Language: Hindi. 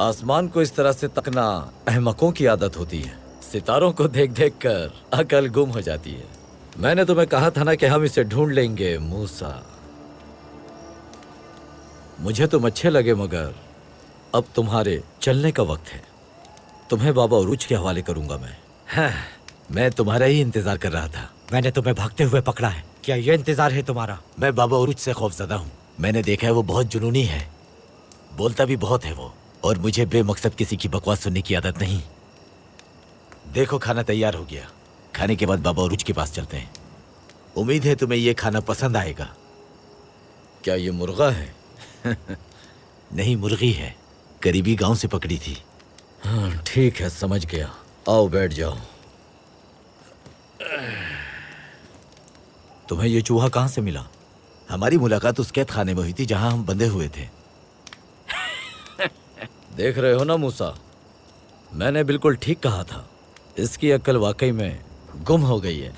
आसमान को इस तरह से तकना अहमकों की आदत होती है। सितारों को देख देख कर अकल गुम हो जाती है। मैंने तुम्हें कहा था ना कि हम इसे ढूंढ लेंगे मूसा। मुझे तुम अच्छे लगे, मगर अब तुम्हारे चलने का वक्त है। तुम्हें बाबा उरूज के हवाले करूंगा मैं। हाँ, मैं तुम्हारा ही इंतजार कर रहा था। मैंने तुम्हें भागते हुए पकड़ा है, क्या ये इंतजार है तुम्हारा? मैं बाबा उरूज से खौफजदा हूँ। मैंने देखा है वो बहुत जुनूनी है, बोलता भी बहुत है वो, और मुझे बेमकसद किसी की बकवास सुनने की आदत नहीं। देखो, खाना तैयार हो गया। खाने के बाद बाबा उरूज के पास चलते हैं। उम्मीद है तुम्हें ये खाना पसंद आएगा। क्या ये मुर्गा है? नहीं, मुर्गी है। करीबी गांव से पकड़ी थी। हाँ ठीक है, समझ गया। आओ बैठ जाओ। तुम्हें ये चूहा कहाँ से मिला? हमारी मुलाकात उस कैद खाने में हुई थी जहां हम बंधे हुए थे। देख रहे हो ना मूसा, मैंने बिल्कुल ठीक कहा था। इसकी अक्ल वाकई में गुम हो गई है।